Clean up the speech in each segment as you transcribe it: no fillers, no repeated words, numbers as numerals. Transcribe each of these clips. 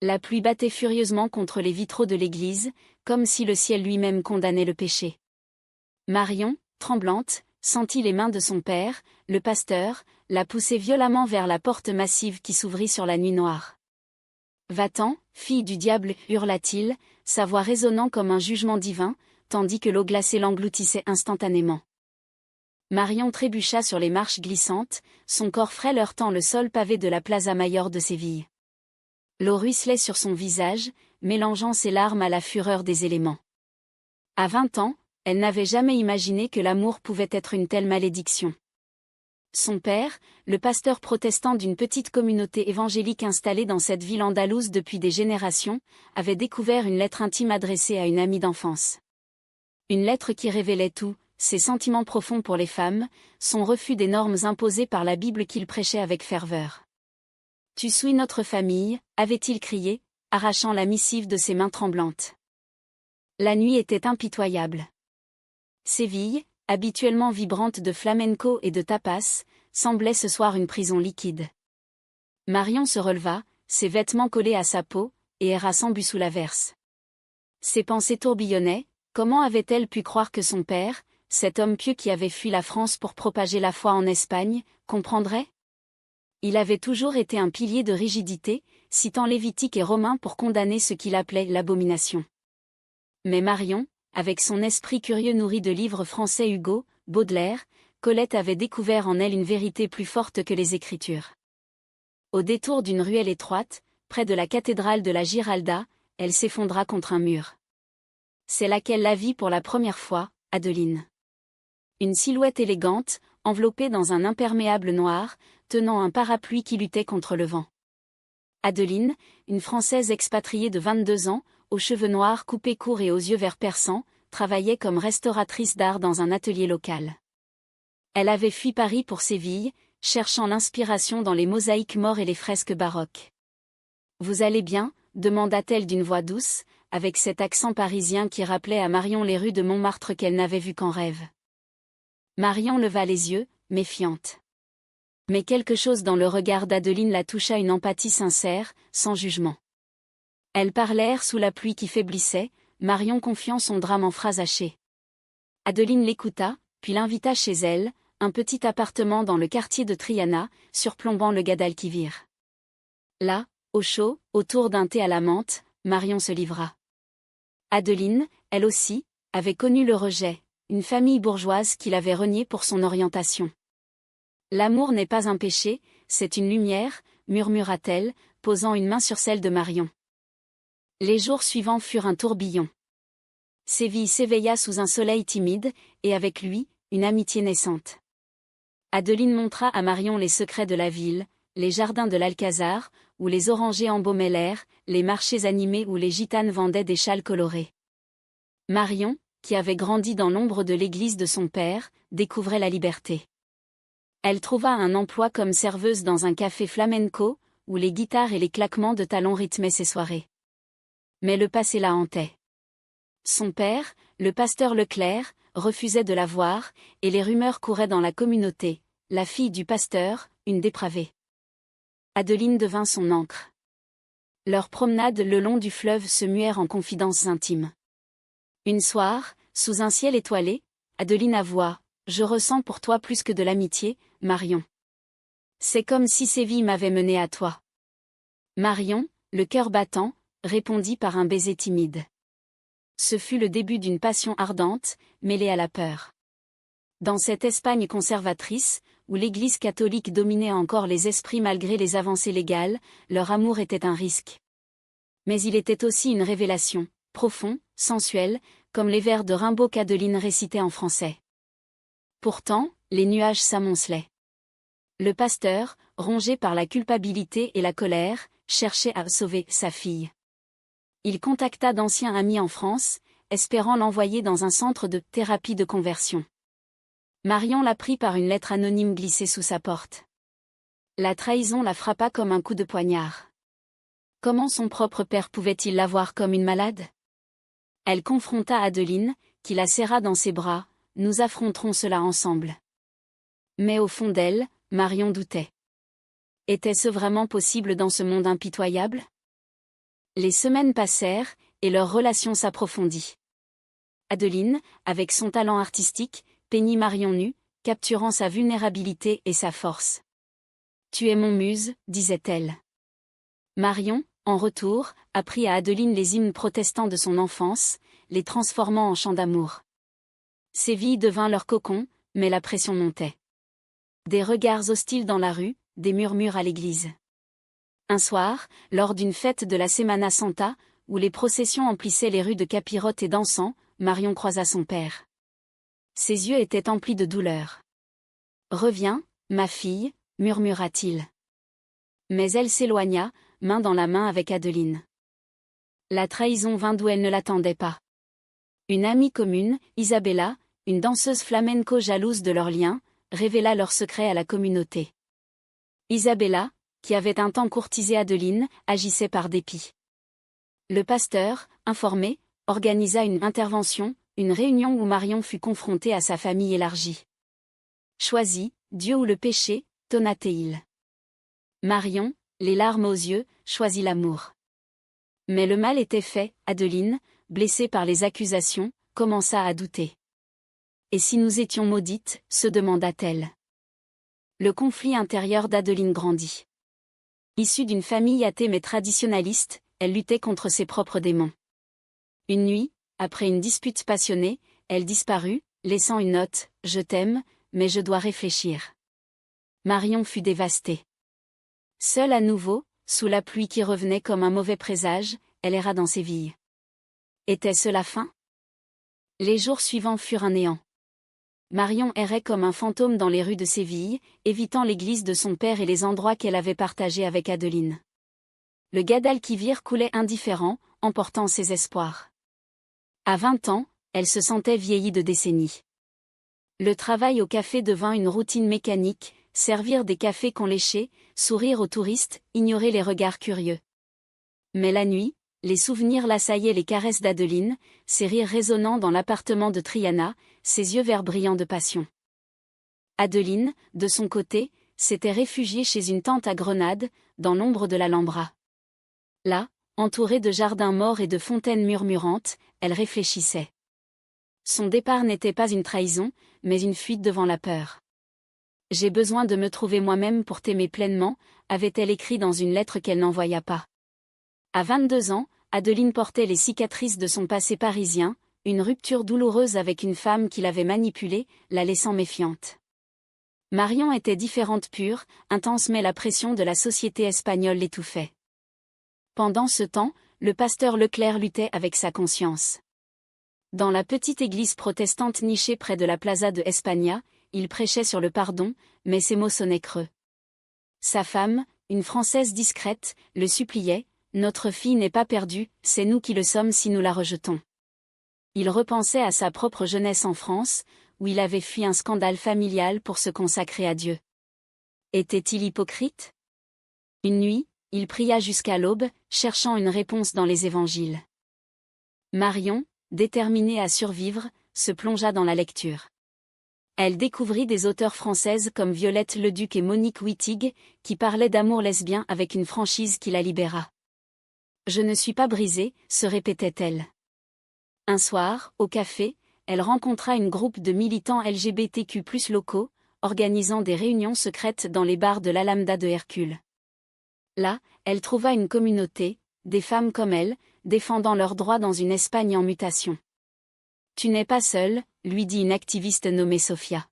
La pluie battait furieusement contre les vitraux de l'église, comme si le ciel lui-même condamnait le péché. Marion, tremblante, sentit les mains de son père, le pasteur, la pousser violemment vers la porte massive qui s'ouvrit sur la nuit noire. « Va-t'en, fille du diable » hurla-t-il, sa voix résonnant comme un jugement divin, tandis que l'eau glacée l'engloutissait instantanément. Marion trébucha sur les marches glissantes, son corps frêle heurtant le sol pavé de la Plaza Mayor de Séville. L'eau ruisselait sur son visage, mélangeant ses larmes à la fureur des éléments. À 20 ans, elle n'avait jamais imaginé que l'amour pouvait être une telle malédiction. Son père, le pasteur protestant d'une petite communauté évangélique installée dans cette ville andalouse depuis des générations, avait découvert une lettre intime adressée à une amie d'enfance. Une lettre qui révélait tout, ses sentiments profonds pour les femmes, son refus des normes imposées par la Bible qu'il prêchait avec ferveur. « Tu souilles notre famille » avait-il crié, arrachant la missive de ses mains tremblantes. La nuit était impitoyable. Séville, habituellement vibrante de flamenco et de tapas, semblait ce soir une prison liquide. Marion se releva, ses vêtements collés à sa peau, et erra sans but sous l'averse. Ses pensées tourbillonnaient, comment avait-elle pu croire que son père, cet homme pieux qui avait fui la France pour propager la foi en Espagne, comprendrait ? Il avait toujours été un pilier de rigidité, citant Lévitique et Romain pour condamner ce qu'il appelait l'abomination. Mais Marion, avec son esprit curieux nourri de livres français Hugo, Baudelaire, Colette avait découvert en elle une vérité plus forte que les Écritures. Au détour d'une ruelle étroite, près de la cathédrale de la Giralda, elle s'effondra contre un mur. C'est là qu'elle la vit pour la première fois, Adeline. Une silhouette élégante, enveloppée dans un imperméable noir, tenant un parapluie qui luttait contre le vent. Adeline, une Française expatriée de 22 ans, aux cheveux noirs coupés courts et aux yeux verts perçants, travaillait comme restauratrice d'art dans un atelier local. Elle avait fui Paris pour Séville, cherchant l'inspiration dans les mosaïques morts et les fresques baroques. « Vous allez bien ?» demanda-t-elle d'une voix douce, avec cet accent parisien qui rappelait à Marion les rues de Montmartre qu'elle n'avait vues qu'en rêve. Marion leva les yeux, méfiante. Mais quelque chose dans le regard d'Adeline la toucha, une empathie sincère, sans jugement. Elles parlèrent sous la pluie qui faiblissait, Marion confiant son drame en phrases hachées. Adeline l'écouta, puis l'invita chez elle, un petit appartement dans le quartier de Triana, surplombant le Guadalquivir. Là, au chaud, autour d'un thé à la menthe, Marion se livra. Adeline, elle aussi, avait connu le rejet, une famille bourgeoise qui l'avait reniée pour son orientation. L'amour n'est pas un péché, c'est une lumière, murmura-t-elle, posant une main sur celle de Marion. Les jours suivants furent un tourbillon. Séville s'éveilla sous un soleil timide, et avec lui, une amitié naissante. Adeline montra à Marion les secrets de la ville, les jardins de l'Alcazar, où les orangers embaumaient l'air, les marchés animés où les gitanes vendaient des châles colorés. Marion, qui avait grandi dans l'ombre de l'église de son père, découvrait la liberté. Elle trouva un emploi comme serveuse dans un café flamenco, où les guitares et les claquements de talons rythmaient ses soirées. Mais le passé la hantait. Son père, le pasteur Leclerc, refusait de la voir, et les rumeurs couraient dans la communauté, la fille du pasteur, une dépravée. Adeline devint son ancre. Leurs promenades le long du fleuve se muèrent en confidences intimes. Une soir, sous un ciel étoilé, Adeline avoua « Je ressens pour toi plus que de l'amitié, Marion. C'est comme si Séville m'avait menée à toi. » Marion, le cœur battant, répondit par un baiser timide. Ce fut le début d'une passion ardente, mêlée à la peur. Dans cette Espagne conservatrice, où l'Église catholique dominait encore les esprits malgré les avancées légales, leur amour était un risque. Mais il était aussi une révélation, profond, sensuel, comme les vers de Rimbaud qu'Adeline récitait en français. Pourtant, les nuages s'amoncelaient. Le pasteur, rongé par la culpabilité et la colère, cherchait à sauver sa fille. Il contacta d'anciens amis en France, espérant l'envoyer dans un centre de thérapie de conversion. Marion l'apprit par une lettre anonyme glissée sous sa porte. La trahison la frappa comme un coup de poignard. Comment son propre père pouvait-il la voir comme une malade ? Elle confronta Adeline, qui la serra dans ses bras. « Nous affronterons cela ensemble. » Mais au fond d'elle, Marion doutait. Était-ce vraiment possible dans ce monde impitoyable ? Les semaines passèrent, et leur relation s'approfondit. Adeline, avec son talent artistique, peignit Marion nue, capturant sa vulnérabilité et sa force. « Tu es mon muse », disait-elle. Marion, en retour, apprit à Adeline les hymnes protestants de son enfance, les transformant en chants d'amour. Séville devint leur cocon, mais la pression montait. Des regards hostiles dans la rue, des murmures à l'église. Un soir, lors d'une fête de la Semana Santa, où les processions emplissaient les rues de capirotes et d'encens, Marion croisa son père. Ses yeux étaient emplis de douleur. « Reviens, ma fille », murmura-t-il. Mais elle s'éloigna, main dans la main avec Adeline. La trahison vint d'où elle ne l'attendait pas. Une amie commune, Isabella, une danseuse flamenco jalouse de leur lien, révéla leur secret à la communauté. Isabella, qui avait un temps courtisé Adeline, agissait par dépit. Le pasteur, informé, organisa une intervention, une réunion où Marion fut confrontée à sa famille élargie. « Choisis, Dieu ou le péché », tonna-t-il. Marion, les larmes aux yeux, choisit l'amour. Mais le mal était fait, Adeline, blessée par les accusations, commença à douter. « Et si nous étions maudites ?» se demanda-t-elle. Le conflit intérieur d'Adeline grandit. Issue d'une famille athée mais traditionnaliste, elle luttait contre ses propres démons. Une nuit, après une dispute passionnée, elle disparut, laissant une note « Je t'aime, mais je dois réfléchir ». Marion fut dévastée. Seule à nouveau, sous la pluie qui revenait comme un mauvais présage, elle erra dans Séville. Était-ce la fin? Les jours suivants furent un néant. Marion errait comme un fantôme dans les rues de Séville, évitant l'église de son père et les endroits qu'elle avait partagés avec Adeline. Le Guadalquivir coulait indifférent, emportant ses espoirs. À 20 ans, elle se sentait vieillie de décennies. Le travail au café devint une routine mécanique, servir des cafés qu'on léchait, sourire aux touristes, ignorer les regards curieux. Mais la nuit, les souvenirs l'assaillaient, les caresses d'Adeline, ses rires résonnant dans l'appartement de Triana, ses yeux verts brillants de passion. Adeline, de son côté, s'était réfugiée chez une tante à Grenade, dans l'ombre de l'Alhambra. Là, entourée de jardins morts et de fontaines murmurantes, elle réfléchissait. Son départ n'était pas une trahison, mais une fuite devant la peur. « J'ai besoin de me trouver moi-même pour t'aimer pleinement », avait-elle écrit dans une lettre qu'elle n'envoya pas. À 22 ans, Adeline portait les cicatrices de son passé parisien, une rupture douloureuse avec une femme qui l'avait manipulée, la laissant méfiante. Marion était différente, pure, intense, mais la pression de la société espagnole l'étouffait. Pendant ce temps, le pasteur Leclerc luttait avec sa conscience. Dans la petite église protestante nichée près de la Plaza de España, il prêchait sur le pardon, mais ses mots sonnaient creux. Sa femme, une Française discrète, le suppliait. « Notre fille n'est pas perdue, c'est nous qui le sommes si nous la rejetons. » Il repensait à sa propre jeunesse en France, où il avait fui un scandale familial pour se consacrer à Dieu. Était-il hypocrite? Une nuit, il pria jusqu'à l'aube, cherchant une réponse dans les évangiles. Marion, déterminée à survivre, se plongea dans la lecture. Elle découvrit des auteurs françaises comme Violette Leduc et Monique Wittig, qui parlaient d'amour lesbien avec une franchise qui la libéra. « Je ne suis pas brisée », se répétait-elle. Un soir, au café, elle rencontra une groupe de militants LGBTQ+ locaux, organisant des réunions secrètes dans les bars de l'Alhambra de Hercule. Là, elle trouva une communauté, des femmes comme elle, défendant leurs droits dans une Espagne en mutation. « Tu n'es pas seule », lui dit une activiste nommée Sofia.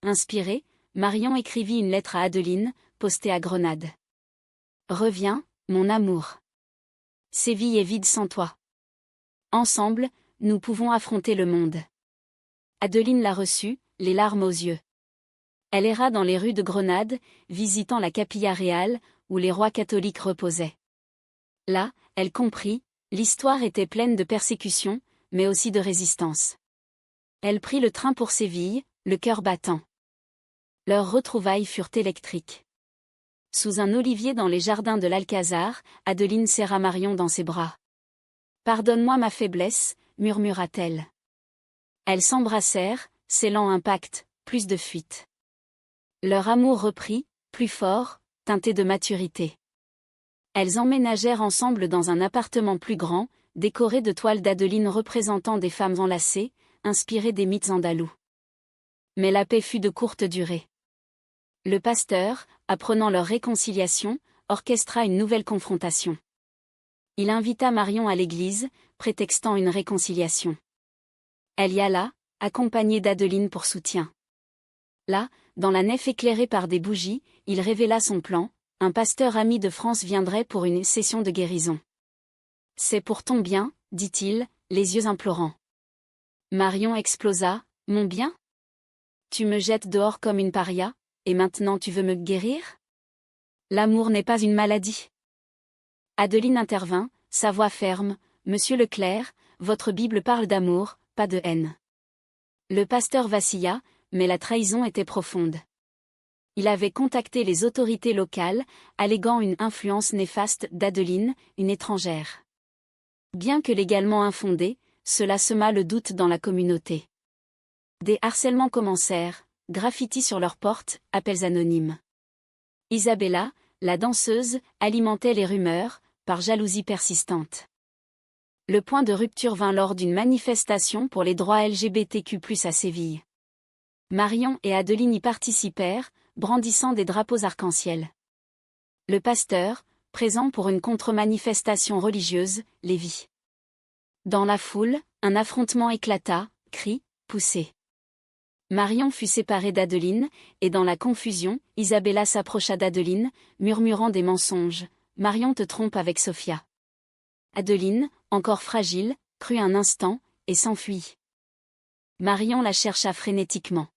Inspirée, Marion écrivit une lettre à Adeline, postée à Grenade. « Reviens, mon amour. Séville est vide sans toi. Ensemble, nous pouvons affronter le monde. » Adeline la reçut, les larmes aux yeux. Elle erra dans les rues de Grenade, visitant la Capilla Real, où les rois catholiques reposaient. Là, elle comprit, l'histoire était pleine de persécutions, mais aussi de résistance. Elle prit le train pour Séville, le cœur battant. Leurs retrouvailles furent électriques. Sous un olivier dans les jardins de l'Alcazar, Adeline serra Marion dans ses bras. « Pardonne-moi ma faiblesse », murmura-t-elle. Elles s'embrassèrent, scellant un pacte, plus de fuite. Leur amour reprit, plus fort, teinté de maturité. Elles emménagèrent ensemble dans un appartement plus grand, décoré de toiles d'Adeline représentant des femmes enlacées, inspirées des mythes andalous. Mais la paix fut de courte durée. Le pasteur, apprenant leur réconciliation, orchestra une nouvelle confrontation. Il invita Marion à l'église, prétextant une réconciliation. Elle y alla, accompagnée d'Adeline pour soutien. Là, dans la nef éclairée par des bougies, il révéla son plan: un pasteur ami de France viendrait pour une session de guérison. « C'est pour ton bien, dit-il, les yeux implorants. Marion explosa: « Mon bien ? Tu me jettes dehors comme une paria, et maintenant tu veux me guérir ? L'amour n'est pas une maladie. » Adeline intervint, sa voix ferme: « Monsieur le clerc, votre Bible parle d'amour, pas de haine. » Le pasteur vacilla, mais la trahison était profonde. Il avait contacté les autorités locales, alléguant une influence néfaste d'Adeline, une étrangère. Bien que légalement infondé, cela sema le doute dans la communauté. Des harcèlements commencèrent, graffitis sur leurs portes, appels anonymes. Isabella, la danseuse, alimentait les rumeurs, par jalousie persistante. Le point de rupture vint lors d'une manifestation pour les droits LGBTQ+ à Séville. Marion et Adeline y participèrent, brandissant des drapeaux arc-en-ciel. Le pasteur, présent pour une contre-manifestation religieuse, les vit. Dans la foule, un affrontement éclata, cris, poussées. Marion fut séparée d'Adeline, et dans la confusion, Isabella s'approcha d'Adeline, murmurant des mensonges: « Marion te trompe avec Sophia. » Adeline, encore fragile, crut un instant, et s'enfuit. Marion la chercha frénétiquement.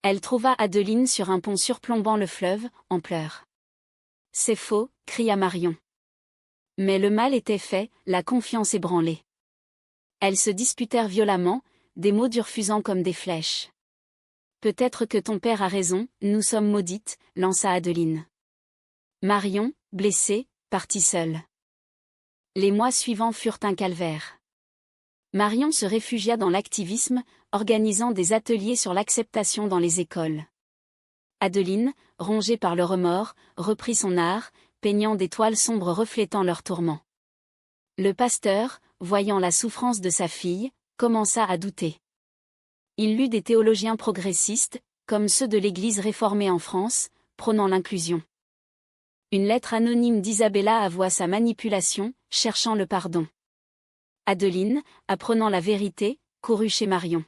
Elle trouva Adeline sur un pont surplombant le fleuve, en pleurs. « C'est faux !» cria Marion. Mais le mal était fait, la confiance ébranlée. Elles se disputèrent violemment, des mots durs fusant comme des flèches. « Peut-être que ton père a raison, nous sommes maudites », lança Adeline. Marion, blessée, partit seule. Les mois suivants furent un calvaire. Marion se réfugia dans l'activisme, organisant des ateliers sur l'acceptation dans les écoles. Adeline, rongée par le remords, reprit son art, peignant des toiles sombres reflétant leurs tourments. Le pasteur, voyant la souffrance de sa fille, commença à douter. Il lut des théologiens progressistes, comme ceux de l'Église réformée en France, prônant l'inclusion. Une lettre anonyme d'Isabella avoua sa manipulation, cherchant le pardon. Adeline, apprenant la vérité, courut chez Marion.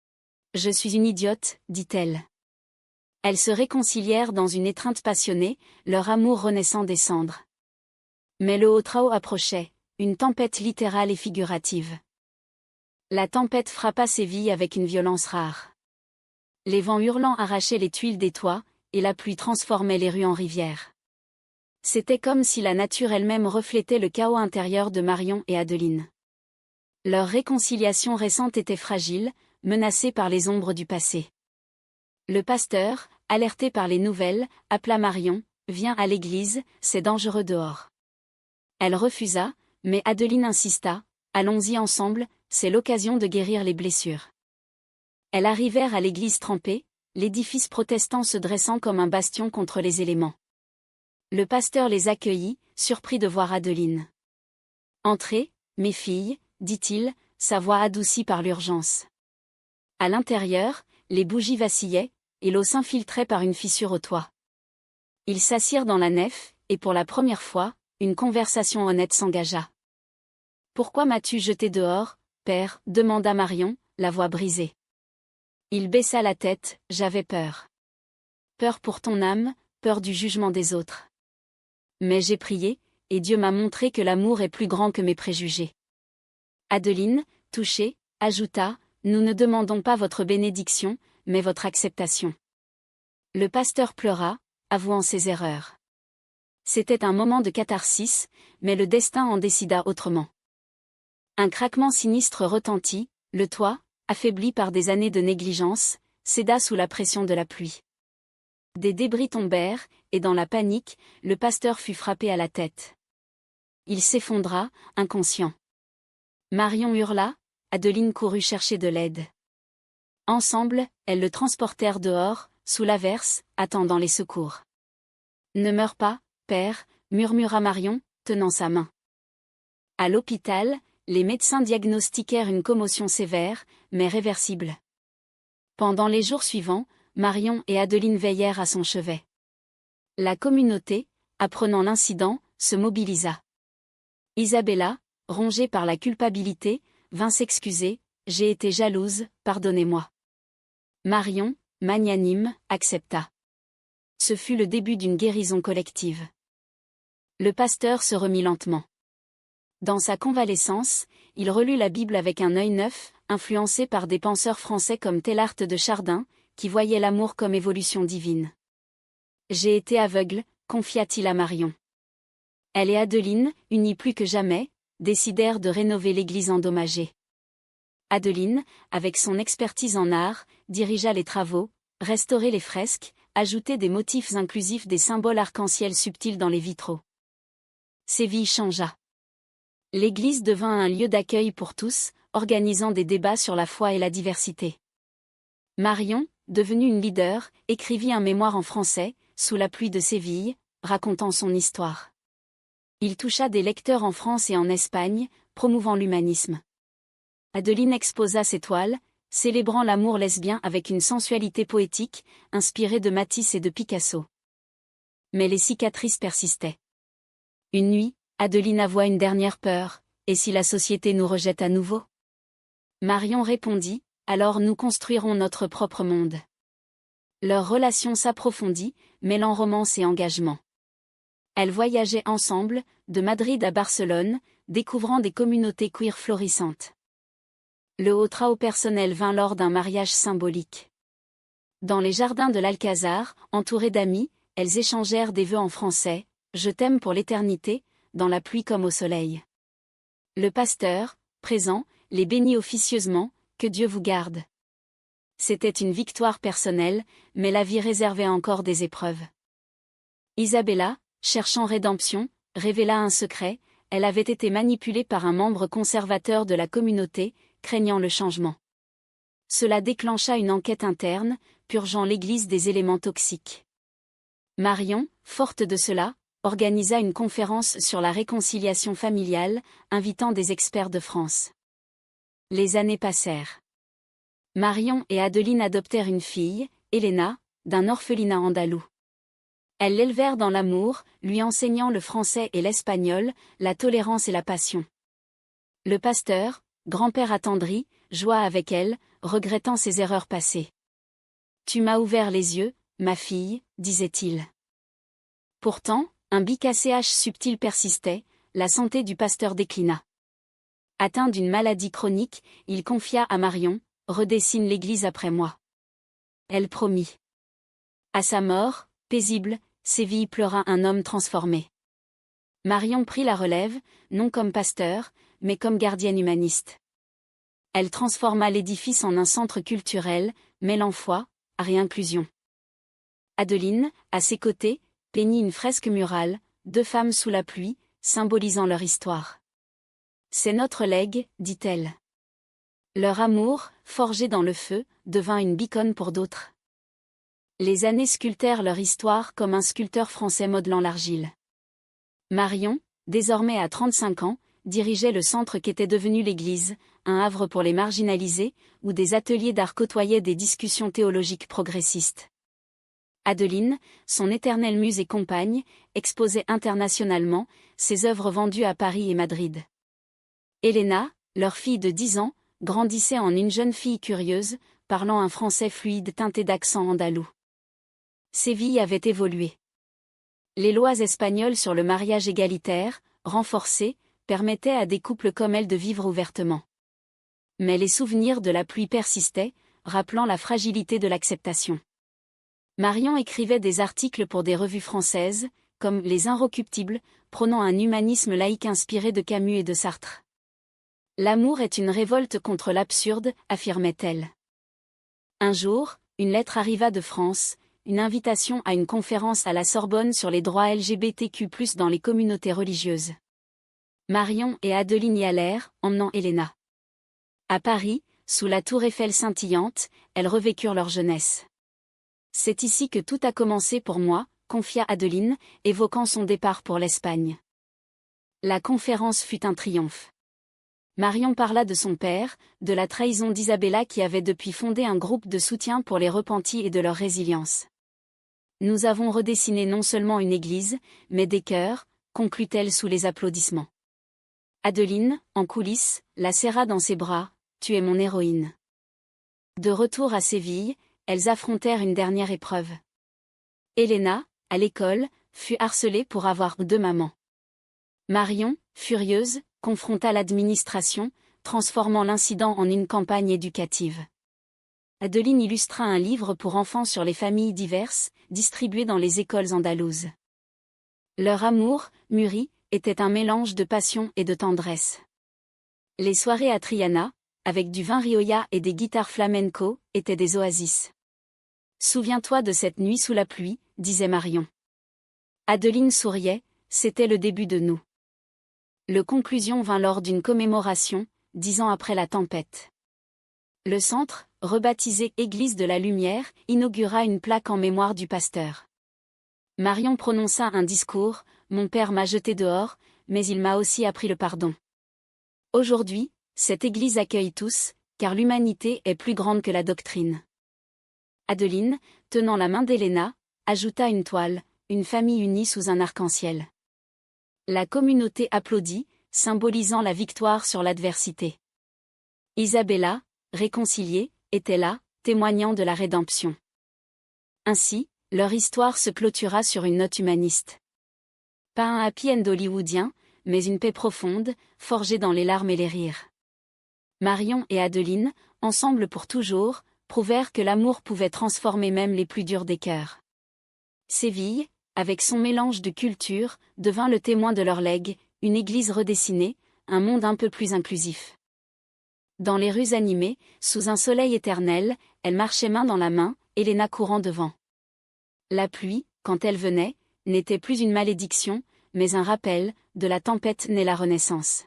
« Je suis une idiote, dit-elle. » Elles se réconcilièrent dans une étreinte passionnée, leur amour renaissant des cendres. Mais le haut-trao approchait, une tempête littérale et figurative. La tempête frappa Séville avec une violence rare. Les vents hurlants arrachaient les tuiles des toits, et la pluie transformait les rues en rivières. C'était comme si la nature elle-même reflétait le chaos intérieur de Marion et Adeline. Leur réconciliation récente était fragile, menacée par les ombres du passé. Le pasteur, alerté par les nouvelles, appela Marion: « Viens à l'église, c'est dangereux dehors. » Elle refusa, mais Adeline insista: « Allons-y ensemble, c'est l'occasion de guérir les blessures. » Elles arrivèrent à l'église trempée, l'édifice protestant se dressant comme un bastion contre les éléments. Le pasteur les accueillit, surpris de voir Adeline. « Entrez, mes filles, » dit-il, sa voix adoucie par l'urgence. À l'intérieur, les bougies vacillaient, et l'eau s'infiltrait par une fissure au toit. Ils s'assirent dans la nef, et pour la première fois, une conversation honnête s'engagea. « Pourquoi m'as-tu jeté dehors, père ?» demanda Marion, la voix brisée. Il baissa la tête: « J'avais peur. Peur pour ton âme, peur du jugement des autres. Mais j'ai prié, et Dieu m'a montré que l'amour est plus grand que mes préjugés. » Adeline, touchée, ajouta: « Nous ne demandons pas votre bénédiction, mais votre acceptation. » Le pasteur pleura, avouant ses erreurs. C'était un moment de catharsis, mais le destin en décida autrement. Un craquement sinistre retentit, le toit, affaibli par des années de négligence, céda sous la pression de la pluie. Des débris tombèrent, et dans la panique, le pasteur fut frappé à la tête. Il s'effondra, inconscient. Marion hurla, Adeline courut chercher de l'aide. Ensemble, elles le transportèrent dehors, sous l'averse, attendant les secours. « Ne meurs pas, père » murmura Marion, tenant sa main. À l'hôpital, les médecins diagnostiquèrent une commotion sévère, mais réversible. Pendant les jours suivants, Marion et Adeline veillèrent à son chevet. La communauté, apprenant l'incident, se mobilisa. Isabella, rongée par la culpabilité, vint s'excuser, « J'ai été jalouse, pardonnez-moi. » Marion, magnanime, accepta. Ce fut le début d'une guérison collective. Le pasteur se remit lentement. Dans sa convalescence, il relut la Bible avec un œil neuf, influencé par des penseurs français comme Teilhard de Chardin, qui voyaient l'amour comme évolution divine. « J'ai été aveugle », confia-t-il à Marion. Elle et Adeline, unies plus que jamais, décidèrent de rénover l'église endommagée. Adeline, avec son expertise en art, dirigea les travaux, restaurer les fresques, ajouter des motifs inclusifs, des symboles arc-en-ciel subtils dans les vitraux. Séville changea. L'église devint un lieu d'accueil pour tous, organisant des débats sur la foi et la diversité. Marion, devenue une leader, écrivit un mémoire en français, Sous la pluie de Séville, racontant son histoire. Il toucha des lecteurs en France et en Espagne, promouvant l'humanisme. Adeline exposa ses toiles, célébrant l'amour lesbien avec une sensualité poétique, inspirée de Matisse et de Picasso. Mais les cicatrices persistaient. Une nuit, Adeline avoua une dernière peur, « Et si la société nous rejette à nouveau ?» Marion répondit, « Alors nous construirons notre propre monde. » Leur relation s'approfondit, mêlant romance et engagement. Elles voyageaient ensemble, de Madrid à Barcelone, découvrant des communautés queer florissantes. Le haut trao personnel vint lors d'un mariage symbolique. Dans les jardins de l'Alcazar, entourées d'amis, elles échangèrent des vœux en français, « Je t'aime pour l'éternité », dans la pluie comme au soleil. Le pasteur, présent, les bénit officieusement, « Que Dieu vous garde ». C'était une victoire personnelle, mais la vie réservait encore des épreuves. Isabella, cherchant rédemption, révéla un secret, elle avait été manipulée par un membre conservateur de la communauté, craignant le changement. Cela déclencha une enquête interne, purgeant l'Église des éléments toxiques. Marion, forte de cela, organisa une conférence sur la réconciliation familiale, invitant des experts de France. Les années passèrent. Marion et Adeline adoptèrent une fille, Elena, d'un orphelinat andalou. Elles l'élevèrent dans l'amour, lui enseignant le français et l'espagnol, la tolérance et la passion. Le pasteur, grand-père attendri, joua avec elle, regrettant ses erreurs passées. « Tu m'as ouvert les yeux, ma fille », disait-il. Pourtant, un BKCH subtil persistait, la santé du pasteur déclina. Atteint d'une maladie chronique, il confia à Marion, « Redessine l'église après moi. » Elle promit. À sa mort, paisible, Séville pleura un homme transformé. Marion prit la relève, non comme pasteur, mais comme gardienne humaniste. Elle transforma l'édifice en un centre culturel, mêlant foi, art et inclusion. Adeline, à ses côtés, peignit une fresque murale, deux femmes sous la pluie, symbolisant leur histoire. « C'est notre legs », dit-elle. Leur amour, forgé dans le feu, devint une beacon pour d'autres. Les années sculptèrent leur histoire comme un sculpteur français modelant l'argile. Marion, désormais à 35 ans, dirigeait le centre qu'était devenu l'église, un havre pour les marginalisés, où des ateliers d'art côtoyaient des discussions théologiques progressistes. Adeline, son éternelle muse et compagne, exposait internationalement, ses œuvres vendues à Paris et Madrid. Elena, leur fille de 10 ans, grandissait en une jeune fille curieuse, parlant un français fluide teinté d'accent andalou. Séville avait évolué. Les lois espagnoles sur le mariage égalitaire, renforcées, permettaient à des couples comme elle de vivre ouvertement. Mais les souvenirs de la pluie persistaient, rappelant la fragilité de l'acceptation. Marion écrivait des articles pour des revues françaises, comme Les Inrecuptibles, prônant un humanisme laïque inspiré de Camus et de Sartre. L'amour est une révolte contre l'absurde, affirmait-elle. Un jour, une lettre arriva de France, une invitation à une conférence à la Sorbonne sur les droits LGBTQ+ dans les communautés religieuses. Marion et Adeline y allèrent, emmenant Elena. À Paris, sous la tour Eiffel scintillante, elles revécurent leur jeunesse. « C'est ici que tout a commencé pour moi », confia Adeline, évoquant son départ pour l'Espagne. La conférence fut un triomphe. Marion parla de son père, de la trahison d'Isabella qui avait depuis fondé un groupe de soutien pour les repentis et de leur résilience. Nous avons redessiné non seulement une église, mais des cœurs, conclut-elle sous les applaudissements. Adeline, en coulisses, la serra dans ses bras, tu es mon héroïne. De retour à Séville, elles affrontèrent une dernière épreuve. Helena, à l'école, fut harcelée pour avoir 2 mamans. Marion, furieuse, confronta l'administration, transformant l'incident en une campagne éducative. Adeline illustra un livre pour enfants sur les familles diverses, distribué dans les écoles andalouses. Leur amour, mûri, était un mélange de passion et de tendresse. Les soirées à Triana, avec du vin rioja et des guitares flamenco, étaient des oasis. Souviens-toi de cette nuit sous la pluie, disait Marion. Adeline souriait, c'était le début de nous. Le conclusion vint lors d'une commémoration, 10 ans après la tempête. Le centre, rebaptisé Église de la Lumière, inaugura une plaque en mémoire du pasteur. Marion prononça un discours, « Mon père m'a jeté dehors, mais il m'a aussi appris le pardon. » Aujourd'hui, cette église accueille tous, car l'humanité est plus grande que la doctrine. Adeline, tenant la main d'Helena, ajouta une toile, une famille unie sous un arc-en-ciel. La communauté applaudit, symbolisant la victoire sur l'adversité. Isabella, réconciliée, était là, témoignant de la rédemption. Ainsi, leur histoire se clôtura sur une note humaniste. Pas un happy end hollywoodien, mais une paix profonde, forgée dans les larmes et les rires. Marion et Adeline, ensemble pour toujours, prouvèrent que l'amour pouvait transformer même les plus durs des cœurs. Séville, avec son mélange de cultures, devint le témoin de leur legs, une église redessinée, un monde un peu plus inclusif. Dans les rues animées, sous un soleil éternel, elles marchaient main dans la main, Helena courant devant. La pluie, quand elle venait, n'était plus une malédiction, mais un rappel, de la tempête naît la renaissance.